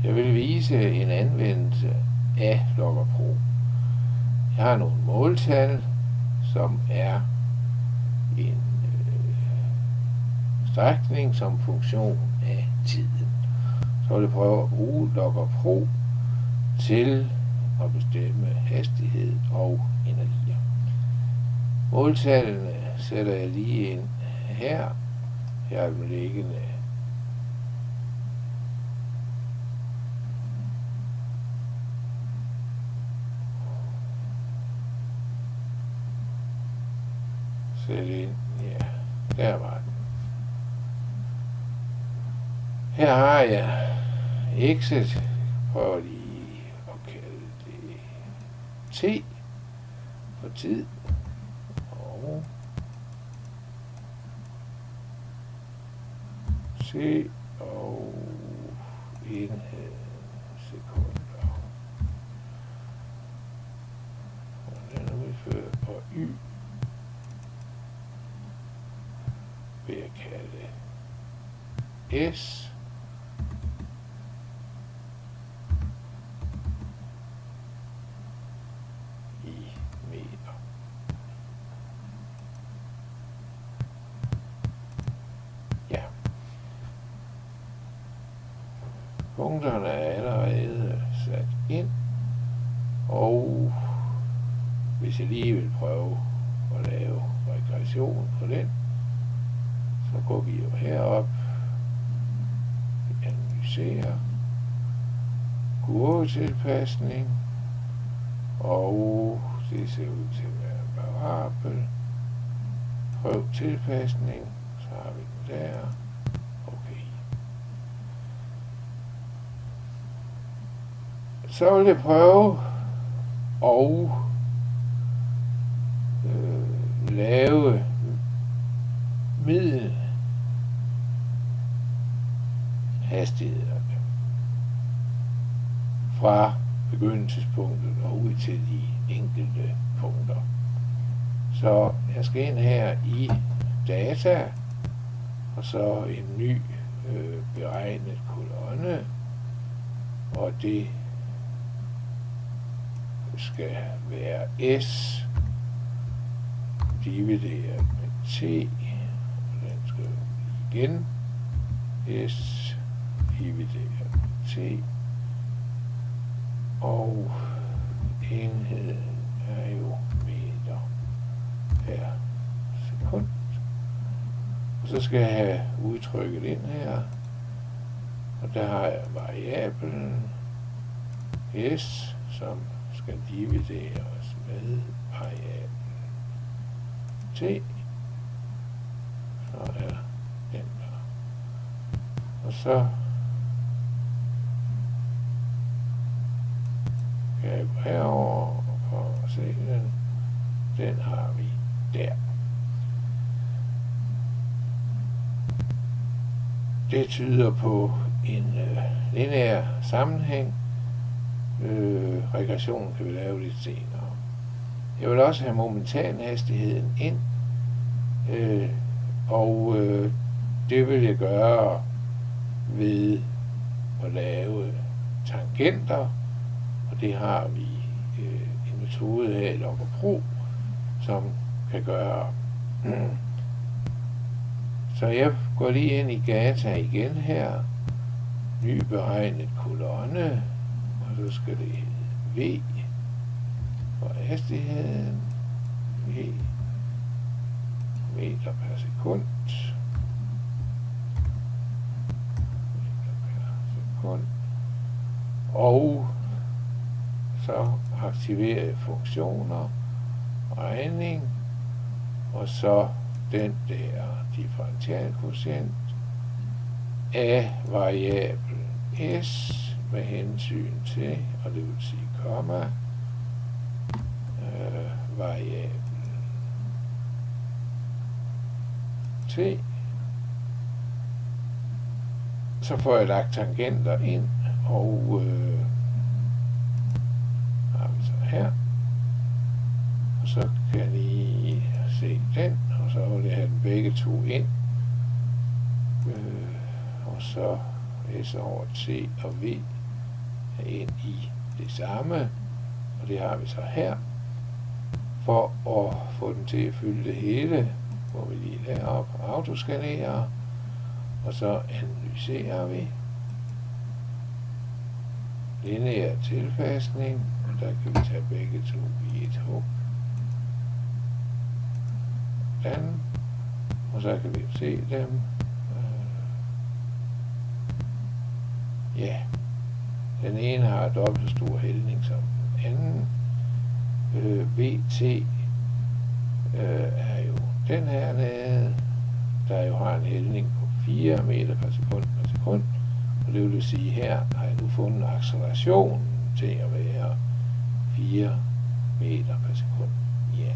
Jeg vil vise en anvendelse af Logger Pro. Jeg har nogle måltal, som er en strækning som funktion af tiden. Så vil jeg prøve at bruge Logger Pro til at bestemme hastighed og energier. Måltallene sætter jeg lige ind her. Jeg har dem liggende sæt ind. Ja, der var den. Her har jeg exit. Prøver lige at kalde det T for tid. Og C og enhed sekunder. Og den er udført på Y. Vil jeg kalde S. Punkterne er allerede sat ind, og hvis jeg lige vil prøve at lave regression på den, så går vi jo herop, analysere, kurvetilpasning, og det ser ud til at være en variabel. Prøv tilpasning, så har vi den der. Okay. Så vil jeg prøve at lave middelhastighederne fra begyndelsespunktet og ud til de enkelte punkter. Så jeg skal ind her i data, og så en ny beregnet kolonne, og det skal være S divideret med T, og den skal igen S divideret med T, og enheden er jo meter per sekund. Og så skal jeg have udtrykket ind her, og der har jeg variablen S, som skal divideres med variablen T. Så er den der. Og så kan jeg gå herover og se den. Den har vi der. Det tyder på en lineær sammenhæng. Regressionen kan vi lave lidt senere. Jeg vil også have momentanhastigheden ind, og det vil jeg gøre ved at lave tangenter, og det har vi en metode her i Logger Pro, som kan gøre. Så jeg går lige ind i Gata igen her, ny beregnet kolonne, og så skal det hedde V for hastigheden, V meter per sekund, og så aktiverer jeg funktioner, regning, og så den der differentialkvotient af variablen S med hensyn til, og det vil sige komma, variablen T. Så får jeg lagt tangenter ind, og har vi så her, og så kan jeg lige se den, og så vil jeg have dem begge to ind, og så S over T og V ind i det samme, og det har vi så her. For at få den til at fylde det hele, hvor vi lige derop autoskalere, og så analyserer vi. Lineær tilpasning, og der kan vi tage begge to i et hug. Den, og så kan vi se dem. Ja, den ene har dobbelt så stor hældning som den anden. VT er jo den her nede, der jo har en hældning på 4 meter per sekund, og det vil sige, her har jeg nu fundet accelerationen til at være 4 meter per sekund. Ja.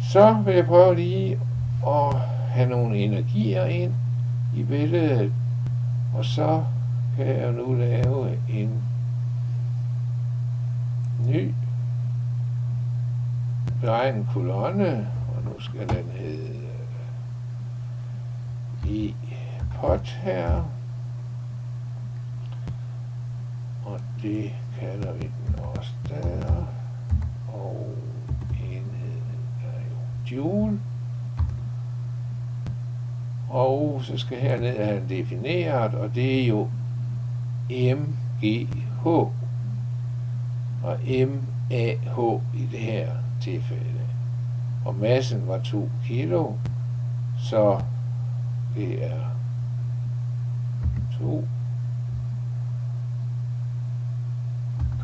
Så vil jeg prøve lige at have nogle energier ind i billedet, og så kan jeg nu lave en ny beregnet kolonne, og nu skal den hedde i pot her, og det kalder vi den også der, og enheden er jo joule, og så skal herned have den defineret, og det er jo MGH, og MAH i det her tilfælde. Og massen var 2 kilo, så det er 2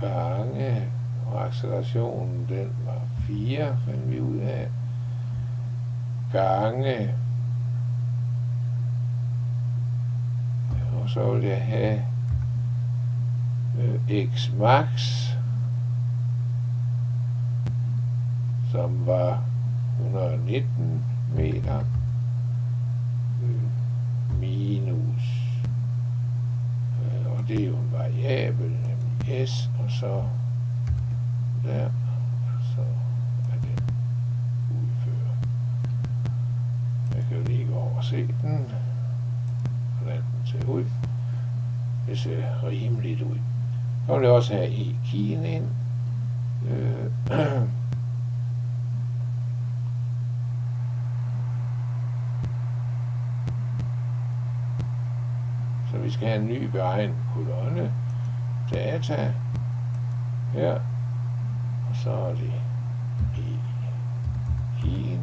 gange, og accelerationen den var 4, fandt vi ud af, gange, og så vil jeg have x max, som var 119 meter, minus, og det er jo en variabel, nemlig s, og så der, og så er den udført. Jeg kan jo lige gå over og se den, hvordan den ser ud. Det ser rimeligt ud. Så vil jeg også have e-kien ind. Så vi skal have en ny beregnet kolonne. Data. Her. Og så er det e-kien.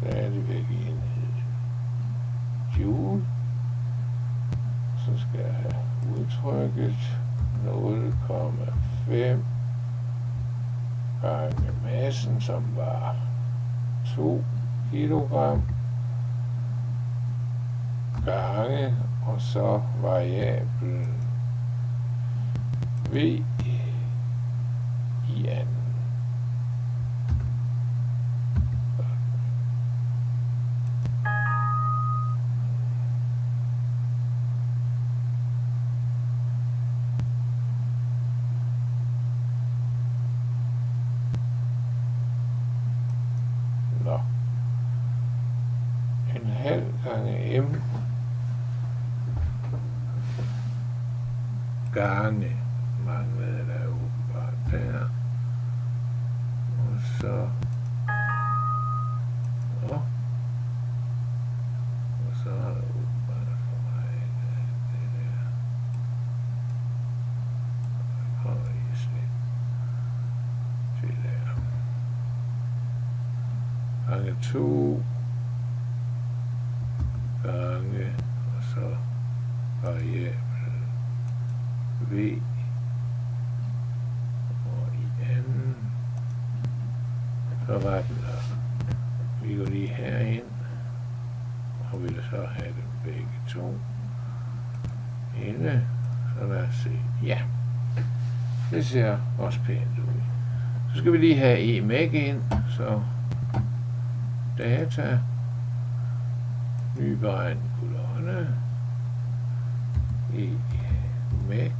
Der er det væk i enhed joule. Så skal jeg have udtrykket 0,5 gange massen, som var 2 kilogram, gange, og så variablen V i anden. En halv gange m gange manglede der åbenbart der, og så er der åbenbart for mig det der, der kommer lige slet til der, gange 2 gange, og så variabel V og i anden, så var den der. Vi går lige herind, og vil så have dem begge to inde, så lad os se. Ja, det ser også pænt ud. Så skal vi lige have e-meg ind, så data, ny beregnet kolonne, e-meg,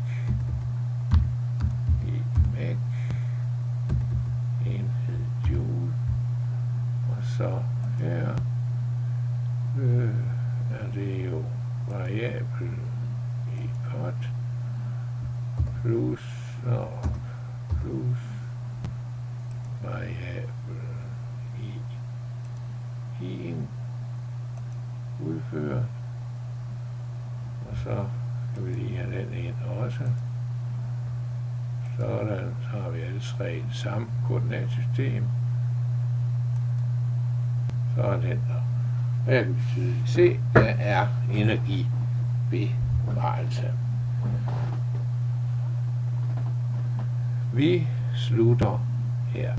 så her er det jo variabel i pot plus variabel i en udført, og så skal vi lige have den ind også. Sådan, så har vi alle tre samme koordinatsystem. Så er den der. Og jeg kan tydeligt se, der er energibevarelse. Vi slutter her.